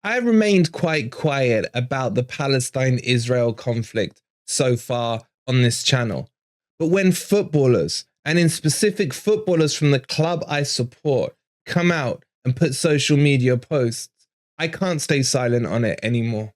I remained quite quiet about the Palestine-Israel conflict so far on this channel. But when footballers, and in specific footballers from the club I support, come out and put social media posts, I can't stay silent on it anymore.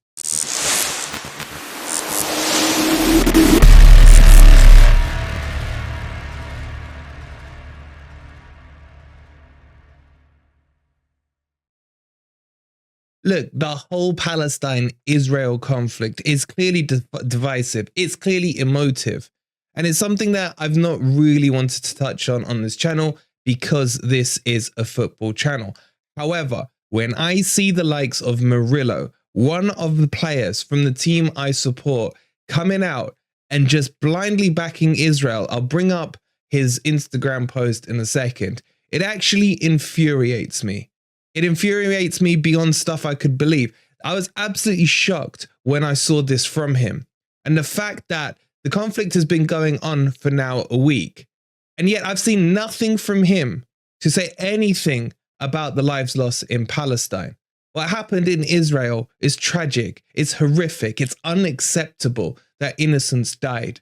Look, the whole Palestine-Israel conflict is clearly divisive. It's clearly emotive. And it's something that I've not really wanted to touch on this channel because this is a football channel. However, when I see the likes of Murillo, one of the players from the team I support, coming out and just blindly backing Israel, I'll bring up his Instagram post in a second. It actually infuriates me. It infuriates me beyond stuff I could believe. I was absolutely shocked when I saw this from him. And the fact that the conflict has been going on for now a week, and yet I've seen nothing from him to say anything about the lives lost in Palestine. What happened in Israel is tragic, it's horrific, it's unacceptable that innocents died.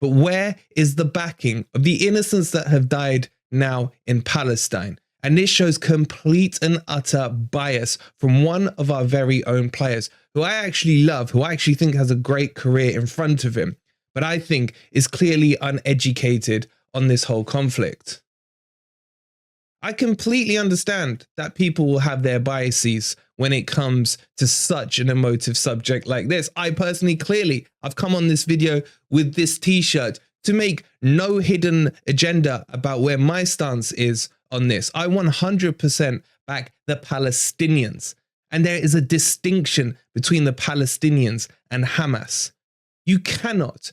But where is the backing of the innocents that have died now in Palestine? And this shows complete and utter bias from one of our very own players, who I actually love, who I actually think has a great career in front of him, but I think is clearly uneducated on this whole conflict. I completely understand that people will have their biases when it comes to such an emotive subject like this. I personally, I've come on this video with this t-shirt to make no hidden agenda about where my stance is on this. I 100% back the Palestinians. And there is a distinction between the Palestinians and Hamas. You cannot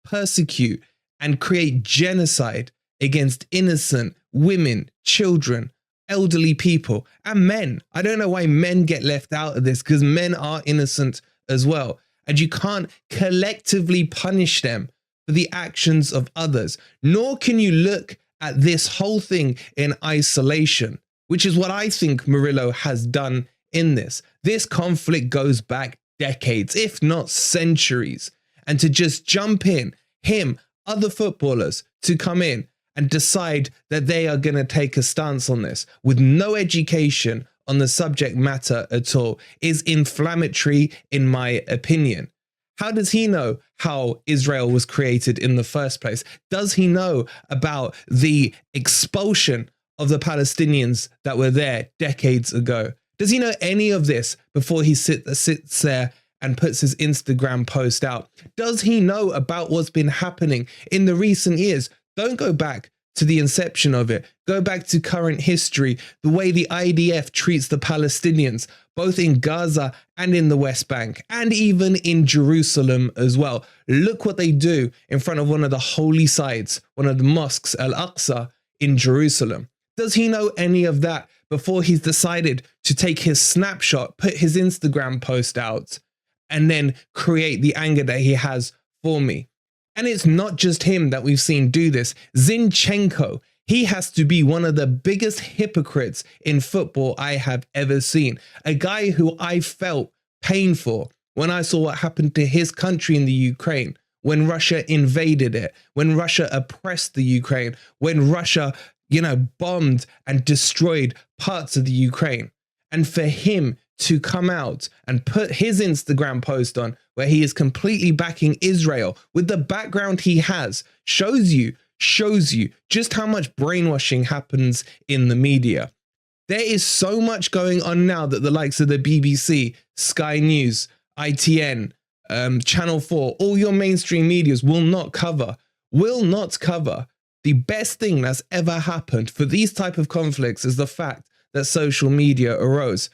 persecute and create genocide against innocent women, children, elderly people, and men. I don't know why men get left out of this, because men are innocent as well. And you can't collectively punish them for the actions of others, nor can you look at this whole thing in isolation, which is what I think Murillo has done in this. This conflict goes back decades, if not centuries. And to just jump in, him, other footballers, to come in and decide that they are going to take a stance on this with no education on the subject matter at all is inflammatory, in my opinion. How does he know how Israel was created in the first place? Does he know about the expulsion of the Palestinians that were there decades ago? Does he know any of this before he sits there and puts his Instagram post out? Does he know about what's been happening in the recent years? Don't go back to the inception of it. Go back to current history, the way the IDF treats the Palestinians, both in Gaza and in the West Bank, and even in Jerusalem as well. Look what they do in front of one of the holy sites, one of the mosques, Al-Aqsa in Jerusalem. Does he know any of that before he's decided to take his snapshot, put his Instagram post out, and then create the anger that he has for me? And it's not just him that we've seen do this. Zinchenko, he has to be one of the biggest hypocrites in football I have ever seen. A guy who I felt pain for when I saw what happened to his country in the Ukraine, when Russia invaded it, when Russia oppressed the Ukraine, when Russia, bombed and destroyed parts of the Ukraine. And for him to come out and put his Instagram post on where he is completely backing Israel with the background he has shows you just how much brainwashing happens in the media. There is so much going on now that the likes of the BBC, Sky News, ITN, Channel 4, all your mainstream medias will not cover. The best thing that's ever happened for these type of conflicts is the fact that social media arose.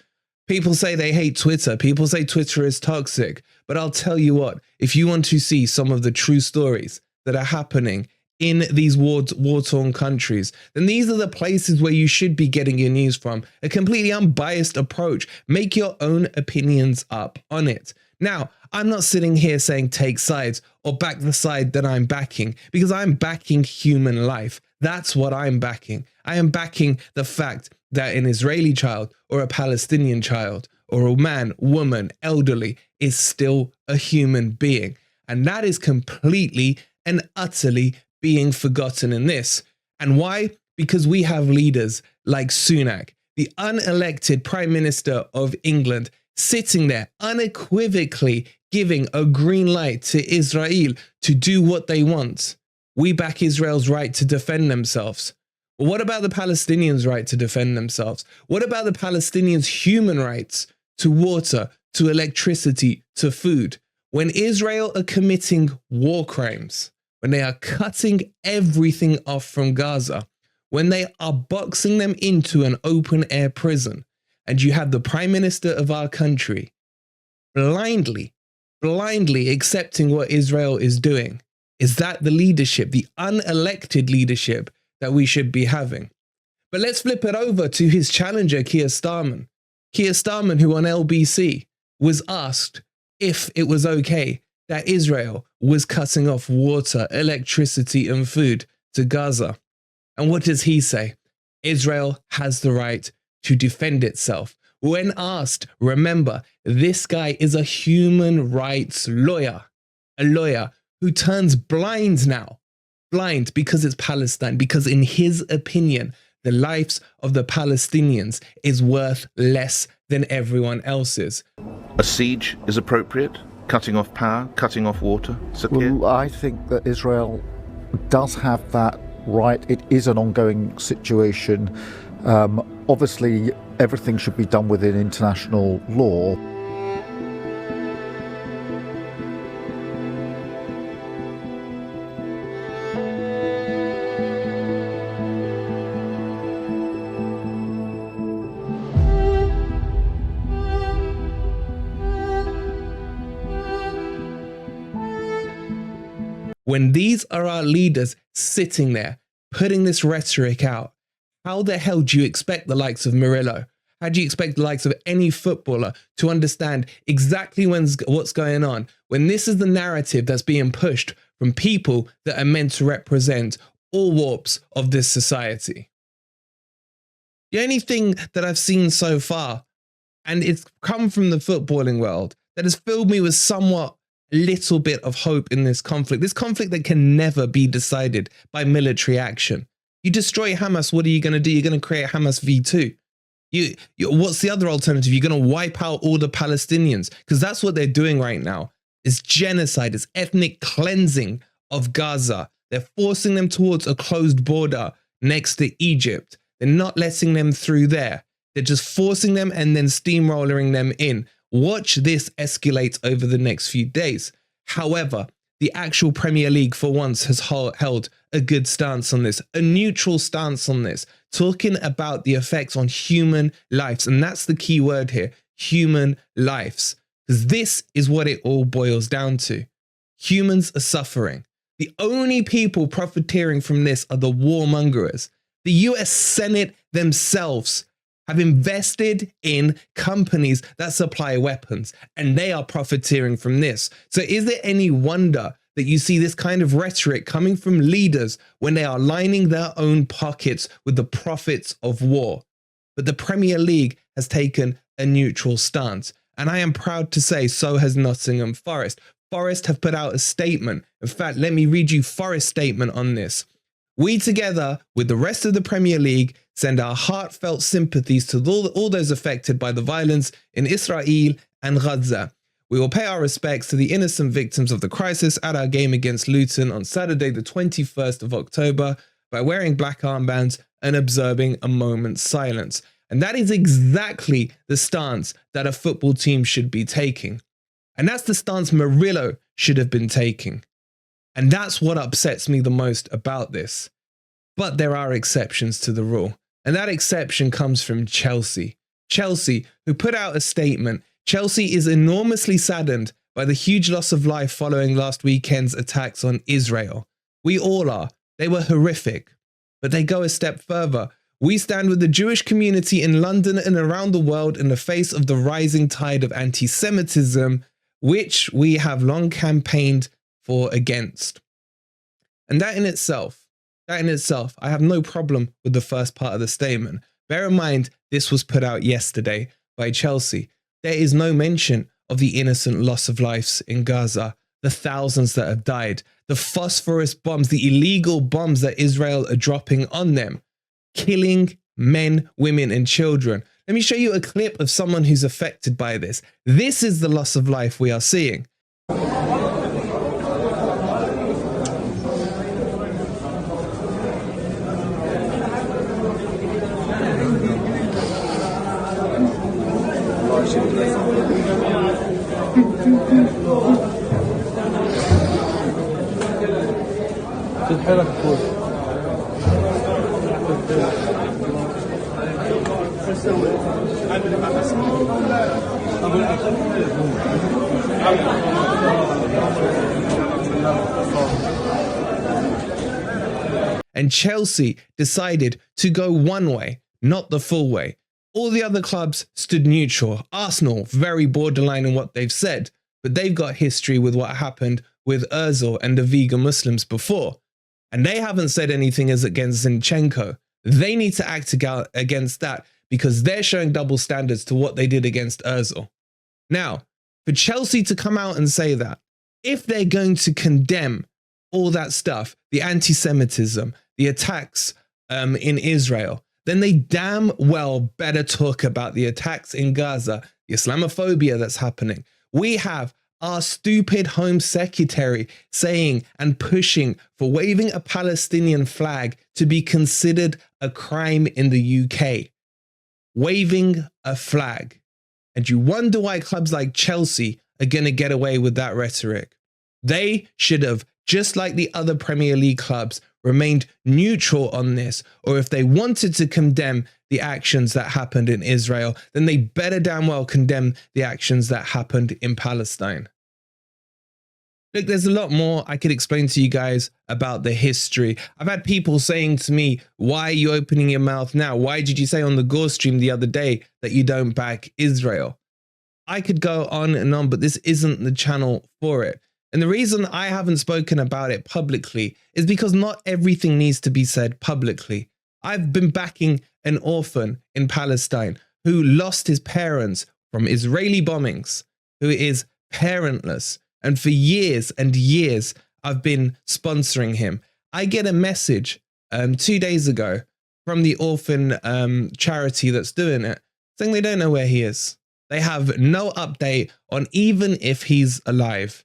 People say they hate Twitter. People say Twitter is toxic. But I'll tell you what, if you want to see some of the true stories that are happening in these war-torn countries, then these are the places where you should be getting your news from. A completely unbiased approach. Make your own opinions up on it. Now, I'm not sitting here saying take sides or back the side that I'm backing, because I'm backing human life. That's what I'm backing. I am backing the fact that an Israeli child or a Palestinian child or a man, woman, elderly is still a human being. And that is completely and utterly being forgotten in this. And why? Because we have leaders like Sunak, the unelected Prime Minister of England, sitting there unequivocally giving a green light to Israel to do what they want. We back Israel's right to defend themselves. Well, what about the Palestinians' right to defend themselves? What about the Palestinians' human rights to water, to electricity, to food? When Israel are committing war crimes, when they are cutting everything off from Gaza, when they are boxing them into an open air prison, and you have the Prime Minister of our country blindly accepting what Israel is doing, is that the leadership, the unelected leadership that we should be having? But let's flip it over to his challenger, Keir Starmer. Keir Starmer, who on LBC was asked if it was okay that Israel was cutting off water, electricity, and food to Gaza. And what does he say? Israel has the right to defend itself. When asked, remember, this guy is a human rights lawyer, a lawyer who turns blind now, blind because it's Palestine, because in his opinion, the lives of the Palestinians is worth less than everyone else's. A siege is appropriate? Cutting off power, cutting off water? Well, I think that Israel does have that right. It is an ongoing situation. Obviously, everything should be done within international law. When these are our leaders sitting there, putting this rhetoric out, how the hell do you expect the likes of Murillo? How do you expect the likes of any footballer to understand exactly what's going on when this is the narrative that's being pushed from people that are meant to represent all warps of this society? The only thing that I've seen so far, and it's come from the footballing world, that has filled me with somewhat little bit of hope in this conflict that can never be decided by military action. You destroy Hamas, what are you going to do? You're going to create Hamas V2. What's the other alternative? You're going to wipe out all the Palestinians, because that's what they're doing right now. It's genocide, it's ethnic cleansing of Gaza. They're forcing them towards a closed border next to Egypt. They're not letting them through there. They're just forcing them and then steamrolling them in. Watch this escalate over the next few days. However, the actual Premier League for once has held a good stance on this, a neutral stance on this, talking about the effects on human lives. And that's the key word here, human lives. Because this is what it all boils down to. Humans are suffering. The only people profiteering from this are the warmongers. The US Senate themselves have invested in companies that supply weapons, and they are profiteering from this. So is there any wonder that you see this kind of rhetoric coming from leaders when they are lining their own pockets with the profits of war? But the Premier League has taken a neutral stance, and I am proud to say so has Nottingham Forest. Forest have put out a statement. In fact, let me read you Forest's statement on this. We, together with the rest of the Premier League, send our heartfelt sympathies to all those affected by the violence in Israel and Gaza. We will pay our respects to the innocent victims of the crisis at our game against Luton on Saturday, the 21st of October, by wearing black armbands and observing a moment's silence. And that is exactly the stance that a football team should be taking. And that's the stance Murillo should have been taking. And that's what upsets me the most about this. But there are exceptions to the rule. And that exception comes from Chelsea. Chelsea, who put out a statement. Chelsea is enormously saddened by the huge loss of life following last weekend's attacks on Israel. We all are. They were horrific. But they go a step further. We stand with the Jewish community in London and around the world in the face of the rising tide of anti-Semitism, which we have long campaigned for against. And that in itself That in itself, I have no problem with the first part of the statement. Bear in mind, this was put out yesterday by Chelsea. There is no mention of the innocent loss of lives in Gaza, the thousands that have died, the phosphorus bombs, the illegal bombs that Israel are dropping on them, killing men, women, and children. Let me show you a clip of someone who's affected by this. This is the loss of life we are seeing. And Chelsea decided to go one way, not the full way. All the other clubs stood neutral. Arsenal, very borderline in what they've said, but they've got history with what happened with Özil and the vegan Muslims before. And they haven't said anything as against Zinchenko. They need to act against that because they're showing double standards to what they did against Özil. Now, for Chelsea to come out and say that, if they're going to condemn all that stuff, the anti-Semitism, the attacks in Israel, then they damn well better talk about the attacks in Gaza, the Islamophobia that's happening. We have our stupid Home Secretary saying and pushing for waving a Palestinian flag to be considered a crime in the UK. Waving a flag. And you wonder why clubs like Chelsea are going to get away with that rhetoric. They should have, just like the other Premier League clubs, remained neutral on this, or if they wanted to condemn the actions that happened in Israel, then they better damn well condemn the actions that happened in Palestine. Look, there's a lot more I could explain to you guys about the history. I've had people saying to me, why are you opening your mouth now? Why did you say on the Gore stream the other day that you don't back Israel? I could go on and on, but this isn't the channel for it. And the reason I haven't spoken about it publicly is because not everything needs to be said publicly. I've been backing an orphan in Palestine who lost his parents from Israeli bombings, who is parentless. And for years and years, I've been sponsoring him. I get a message 2 days ago from the orphan charity that's doing it, saying they don't know where he is. They have no update on even if he's alive.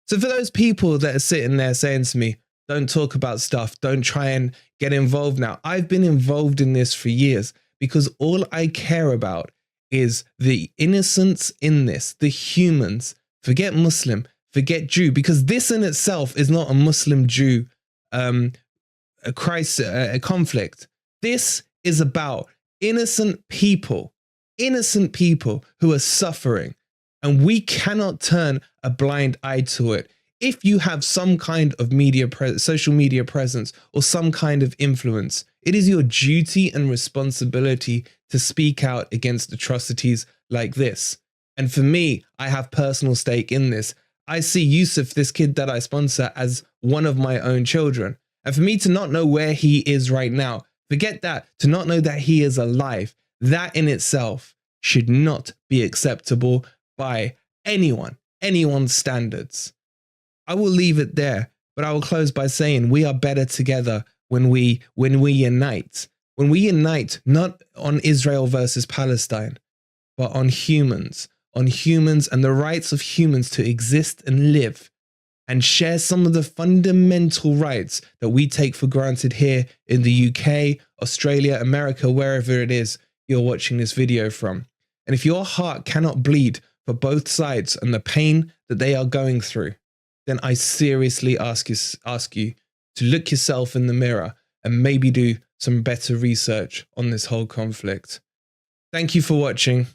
So for those people that are sitting there saying to me, don't talk about stuff, don't try and get involved now. I've been involved in this for years because all I care about is the innocents in this, the humans. Forget Muslim, forget Jew, because this in itself is not a Muslim-Jew a conflict. This is about innocent people who are suffering. And we cannot turn a blind eye to it. If you have some kind of social media presence or some kind of influence, it is your duty and responsibility to speak out against atrocities like this. And for me, I have personal stake in this. I see Yusuf, this kid that I sponsor, as one of my own children. And for me to not know where he is right now, forget that, to not know that he is alive, that in itself should not be acceptable by anyone's standards. I will leave it there, but I will close by saying we are better together when we unite. When we unite, not on Israel versus Palestine, but on humans and the rights of humans to exist and live and share some of the fundamental rights that we take for granted here in the UK, Australia, America, wherever it is you're watching this video from. And if your heart cannot bleed for both sides and the pain that they are going through, then I seriously ask you to look yourself in the mirror and maybe do some better research on this whole conflict. Thank you for watching.